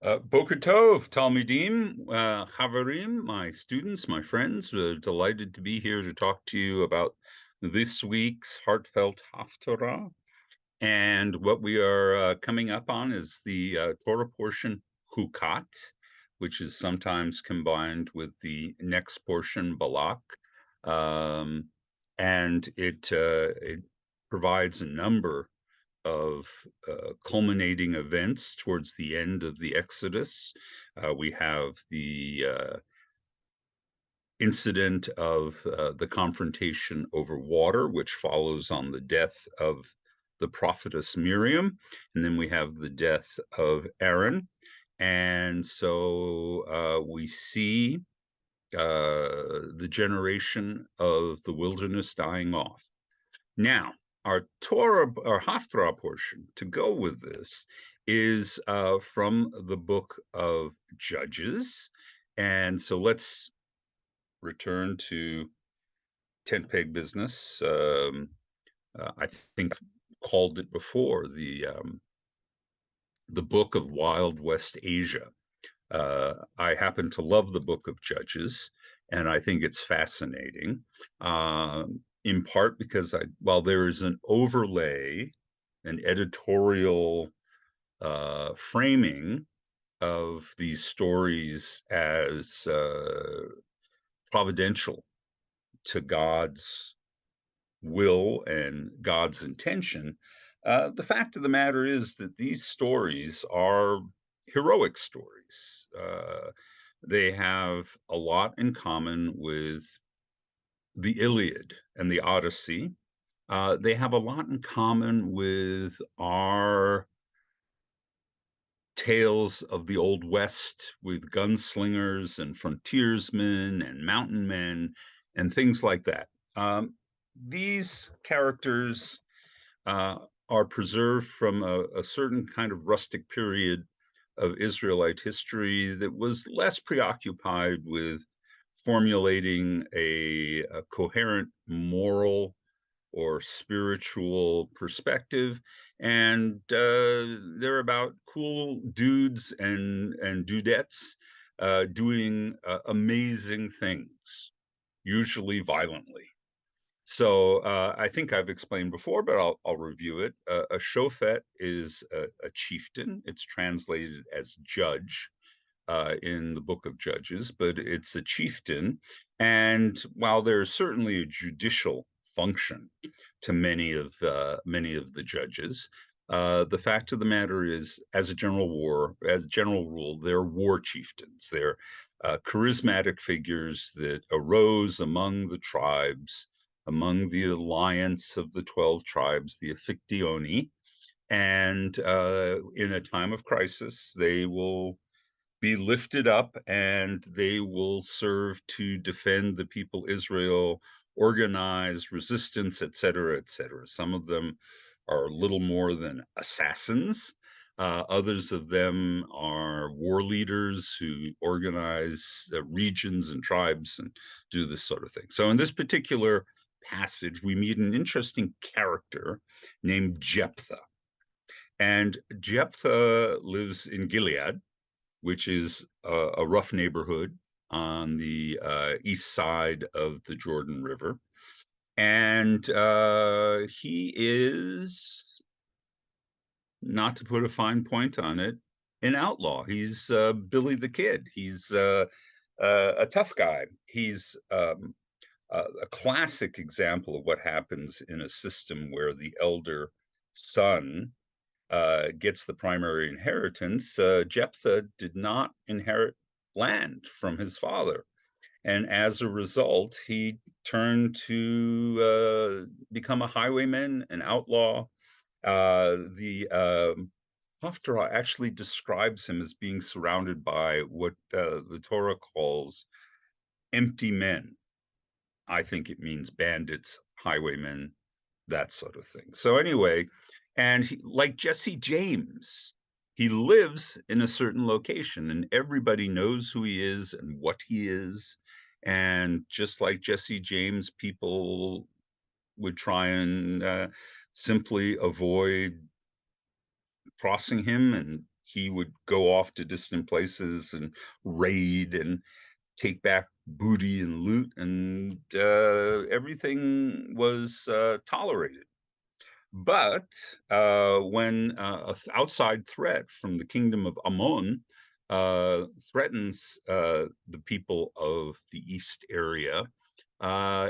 Boker Tov, Talmidim, Chavarim, my students, my friends, delighted to be here to talk to you about this week's Heartfelt Haftarah. And what we are coming up on is the Torah portion Chukat, which is sometimes combined with the next portion Balak. Um, and it provides a number of culminating events towards the end of the Exodus. We have the incident of the confrontation over water, which follows on the death of the prophetess Miriam. And then we have the death of Aaron. And so we see the generation of the wilderness dying off. Now, our Torah or Haftarah portion to go with this is from the book of Judges. And so let's return to tent peg business. I think called it before the book of Wild West Asia. I happen to love the book of Judges, and I think it's fascinating, in part because while there is an overlay, an editorial framing of these stories as providential to God's will and God's intention, the fact of the matter is that these stories are heroic stories. They have a lot in common with the Iliad and the Odyssey. They have a lot in common with our tales of the Old West, with gunslingers and frontiersmen and mountain men and things like that. These characters are preserved from a certain kind of rustic period of Israelite history that was less preoccupied with formulating a coherent moral or spiritual perspective. And they're about cool dudes and dudettes doing amazing things, usually violently. So I think I've explained before, but I'll review it. A shofet is a chieftain. It's translated as judge in the book of Judges, but it's a chieftain. And while there's certainly a judicial function to many of the judges, the fact of the matter is, as a general rule, they're war chieftains. They're charismatic figures that arose among the tribes, among the alliance of the 12 tribes, the Fictioni, and in a time of crisis, they will be lifted up and they will serve to defend the people Israel, organize resistance, etc., etc. Some of them are little more than assassins. Others of them are war leaders who organize regions and tribes and do this sort of thing. So in this particular passage, we meet an interesting character named Jephtheh. And Jephtheh lives in Gilead, which is a rough neighborhood on the east side of the Jordan River. And he is, not to put a fine point on it, an outlaw. He's Billy the Kid. He's a tough guy. He's a classic example of what happens in a system where the elder son gets the primary inheritance. Jephtheh did not inherit land from his father. And as a result, he turned to become a highwayman, an outlaw. The Haftarah actually describes him as being surrounded by what the Torah calls empty men. I think it means bandits, highwaymen, that sort of thing. So anyway, and like Jesse James, he lives in a certain location and everybody knows who he is and what he is. And just like Jesse James, people would try and simply avoid crossing him and he would go off to distant places and raid and take back booty and loot, and everything was tolerated. But when an outside threat from the kingdom of Ammon threatens the people of the East area,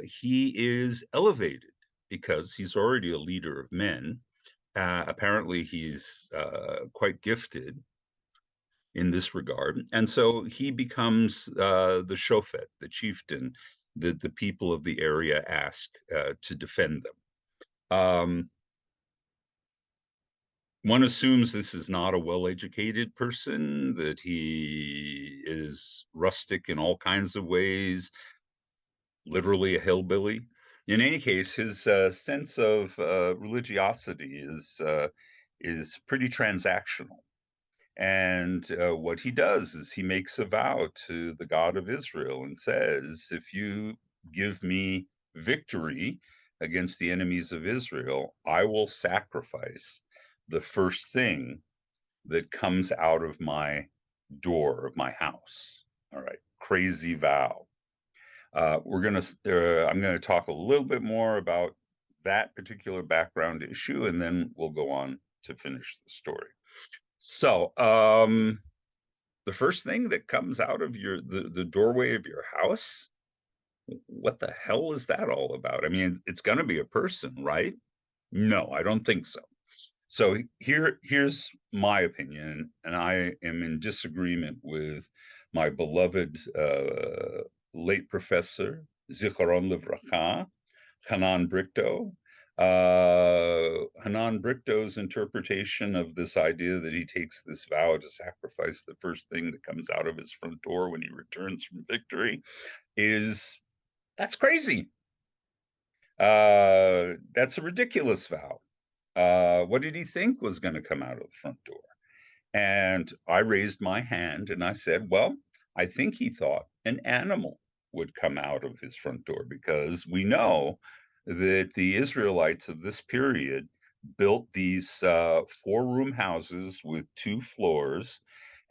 he is elevated because he's already a leader of men. Apparently, he's quite gifted in this regard, and so he becomes the shofet, the chieftain that the people of the area ask to defend them. One assumes this is not a well-educated person, that he is rustic in all kinds of ways, literally a hillbilly. In any case, his sense of religiosity is pretty transactional. And what he does is he makes a vow to the God of Israel and says, if you give me victory against the enemies of Israel, I will sacrifice the first thing that comes out of my door of my house. All right, crazy vow. I'm gonna talk a little bit more about that particular background issue, and then we'll go on to finish the story. So, the first thing that comes out of the doorway of your house, what the hell is that all about? I mean, it's going to be a person, right? No, I don't think so. So here's my opinion, and I am in disagreement with my beloved late professor, Zichron Livracha, Hanan Brichto. Hanan Brichto's interpretation of this idea that he takes this vow to sacrifice the first thing that comes out of his front door when he returns from victory that's crazy. That's a ridiculous vow. What did he think was going to come out of the front door? And I raised my hand and I said, well, I think he thought an animal would come out of his front door, because we know that the Israelites of this period built these four-room houses with two floors,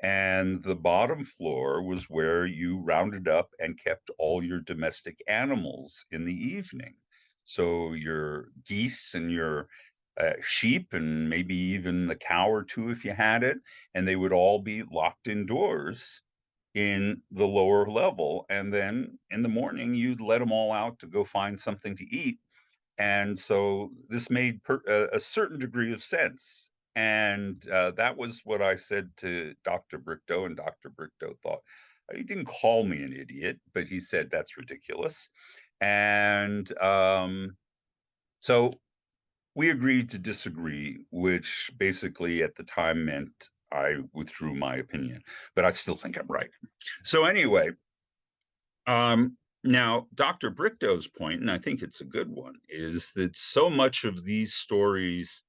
and the bottom floor was where you rounded up and kept all your domestic animals in the evening. So your geese and your sheep, and maybe even the cow or two if you had it, and they would all be locked indoors in the lower level. And then in the morning, you'd let them all out to go find something to eat. And so this made a certain degree of sense. And that was what I said to Dr. Brichto, and Dr. Brichto thought, he didn't call me an idiot, but he said that's ridiculous. And so we agreed to disagree, which basically at the time meant I withdrew my opinion, but I still think I'm right. So anyway, now Dr. Brichto's point, and I think it's a good one, is that so much of these stories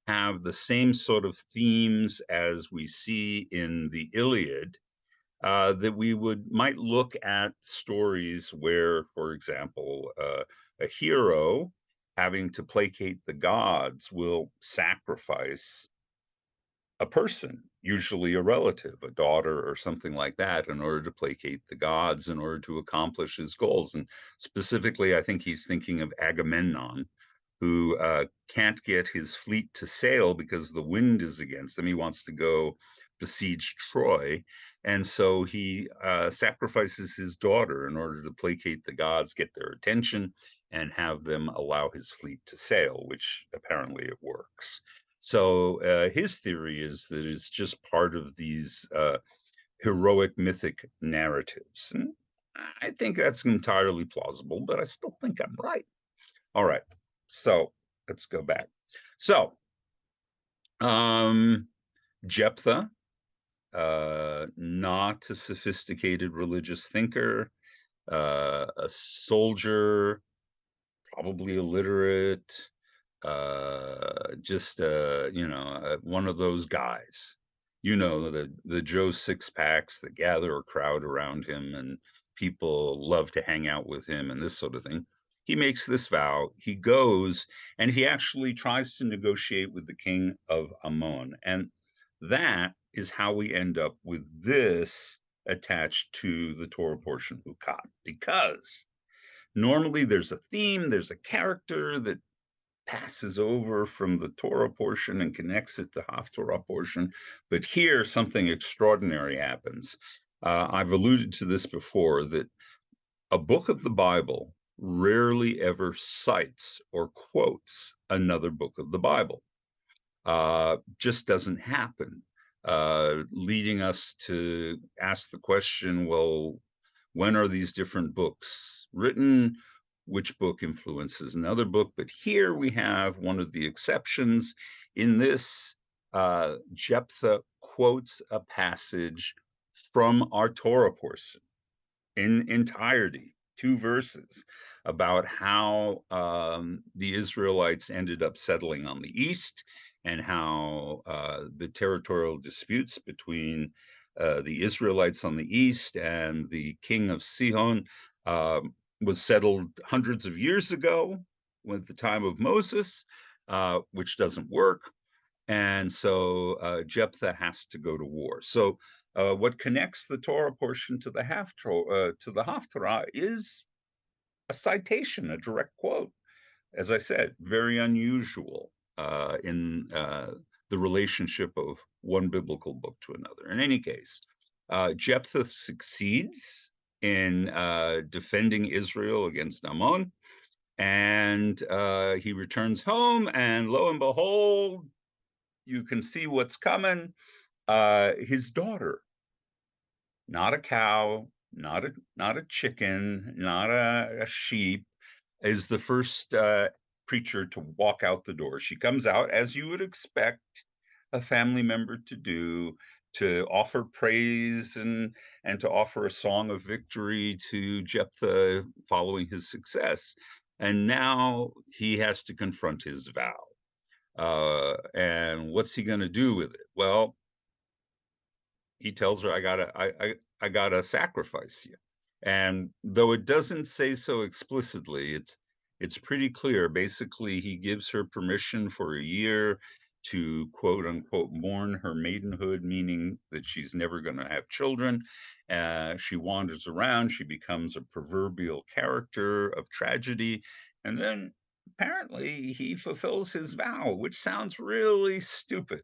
have the same sort of themes as we see in the Iliad, that we might look at stories where, for example, a hero having to placate the gods will sacrifice a person, usually a relative, a daughter or something like that, in order to placate the gods, in order to accomplish his goals. And specifically, I think he's thinking of Agamemnon, who can't get his fleet to sail because the wind is against him. He wants to go besiege Troy. And so he sacrifices his daughter in order to placate the gods, get their attention, and have them allow his fleet to sail, which apparently it works. So his theory is that it's just part of these heroic mythic narratives. And I think that's entirely plausible, but I still think I'm right. All right, so let's go back. So Jephtheh, not a sophisticated religious thinker, a soldier, probably illiterate, just one of those guys, the Joe Sixpacks that gather a crowd around him and people love to hang out with him and this sort of thing. He makes this vow, he goes, and he actually tries to negotiate with the king of Ammon. And that is how we end up with this attached to the Torah portion, Chukat, because normally there's a theme, there's a character that passes over from the Torah portion and connects it to Haftarah portion. But here, something extraordinary happens. I've alluded to this before, that a book of the Bible rarely ever cites or quotes another book of the Bible. Just doesn't happen, leading us to ask the question, well, when are these different books written? Which book influences another book? But here we have one of the exceptions. In this, Jephtheh quotes a passage from our Torah portion in entirety, 2 verses, about how the Israelites ended up settling on the east, and how the territorial disputes between the Israelites on the east and the king of Sihon was settled hundreds of years ago with the time of Moses, which doesn't work. And so Jephthah has to go to war. So what connects the Torah portion to the Haftarah is a citation, a direct quote. As I said, very unusual in the relationship of one biblical book to another. In any case, Jephthah succeeds in defending Israel against Ammon, and he returns home, and lo and behold, you can see what's coming. His daughter, not a cow, not a chicken, not a sheep, is the first preacher to walk out the door. She comes out, as you would expect a family member to do, to offer praise and to offer a song of victory to Jephthah following his success. And now he has to confront his vow. And what's he going to do with it? Well, he tells her, I gotta sacrifice you. And though it doesn't say so explicitly, it's pretty clear. Basically, he gives her permission for a year to quote unquote mourn her maidenhood, meaning that she's never going to have children. She wanders around, she becomes a proverbial character of tragedy, and then apparently he fulfills his vow, which sounds really stupid.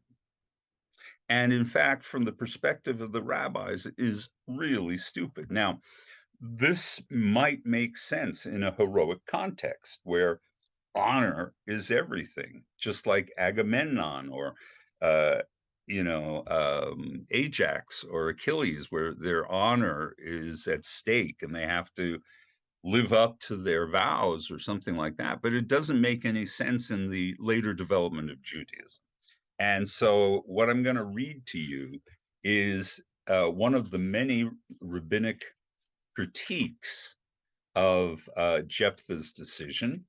And in fact, from the perspective of the rabbis, is really stupid. Now, this might make sense in a heroic context where honor is everything, just like Agamemnon or, uh, Ajax or Achilles, where their honor is at stake and they have to live up to their vows or something like that. But it doesn't make any sense in the later development of Judaism. And so, what I'm going to read to you is one of the many rabbinic critiques of Jephthah's decision,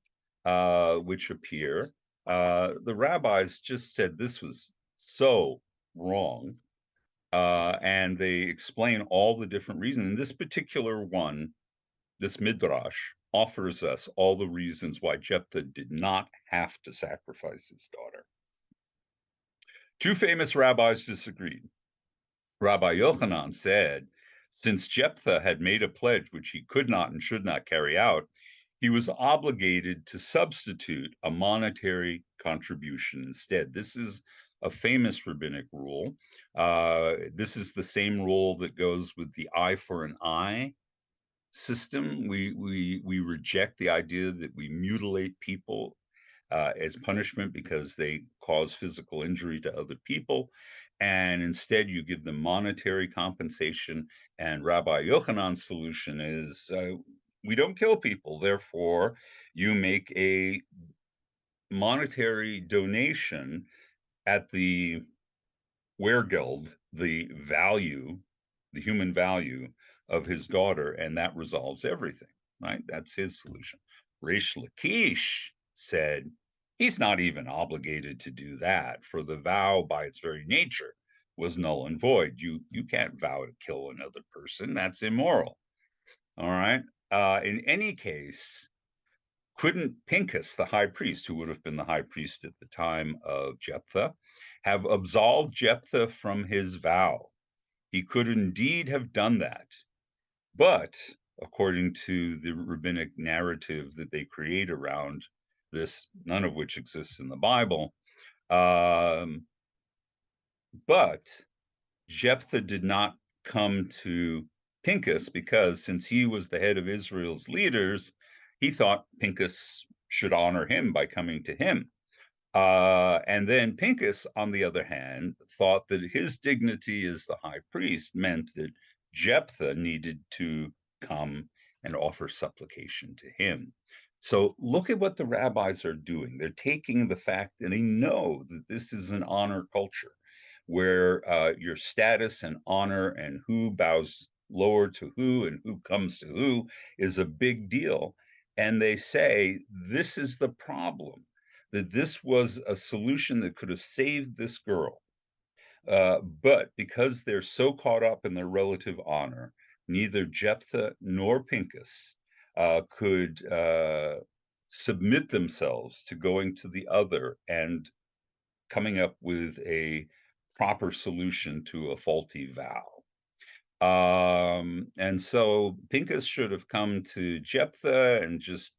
which appear. The rabbis just said this was so wrong, and they explain all the different reasons. And this particular one, this midrash, offers us all the reasons why Jephthah did not have to sacrifice his daughter. 2 famous rabbis disagreed. Rabbi Yochanan said, since Jephthah had made a pledge which he could not and should not carry out, he was obligated to substitute a monetary contribution instead. This is a famous rabbinic rule. This is the same rule that goes with the eye for an eye system. We reject the idea that we mutilate people as punishment because they cause physical injury to other people, and instead you give them monetary compensation. And Rabbi Yochanan's solution is we don't kill people, therefore you make a monetary donation at the Wehrgeld, the value, the human value of his daughter, and that resolves everything, right? That's his solution. Reish Lakish said he's not even obligated to do that, for the vow by its very nature was null and void. You can't vow to kill another person. That's immoral. All right. In any case, Couldn't Pincus, the high priest, who would have been the high priest at the time of Jephthah, have absolved Jephthah from his vow? He could indeed have done that. But according to the rabbinic narrative that they create around this, none of which exists in the Bible, um, but Jephthah did not come to Pincus because since he was the head of Israel's leaders, he thought Pincus should honor him by coming to him. And then Pincus, on the other hand, thought that his dignity as the high priest meant that Jephthah needed to come and offer supplication to him. So look at what the rabbis are doing. They're taking the fact, and they know that this is an honor culture where your status and honor and who bows lower to who and who comes to who is a big deal. And they say, this is the problem, that this was a solution that could have saved this girl. But because they're so caught up in their relative honor, neither Jephthah nor Pincus could submit themselves to going to the other and coming up with a proper solution to a faulty vow. And so Pincus should have come to Jephthah and just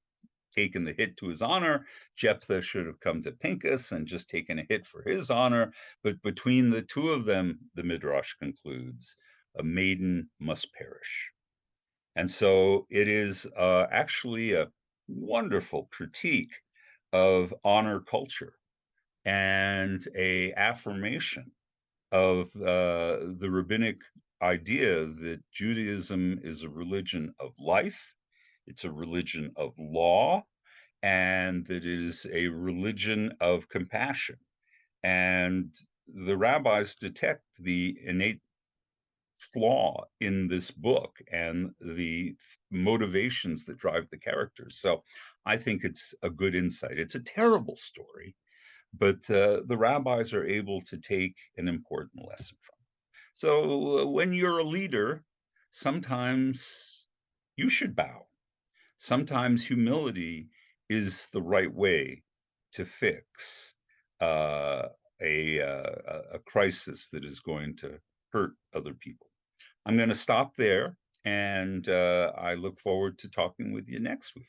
taken the hit to his honor. Jephthah should have come to Pincus and just taken a hit for his honor. But between the two of them, the Midrash concludes, a maiden must perish. And so it is actually a wonderful critique of honor culture and a affirmation of the rabbinic idea that Judaism is a religion of life, it's a religion of law, and that it is a religion of compassion. And the rabbis detect the innate flaw in this book and the motivations that drive the characters. So I think it's a good insight. It's a terrible story, but the rabbis are able to take an important lesson from it. So when you're a leader, sometimes you should bow. Sometimes humility is the right way to fix uh, a crisis that is going to hurt other people. I'm going to stop there, and I look forward to talking with you next week.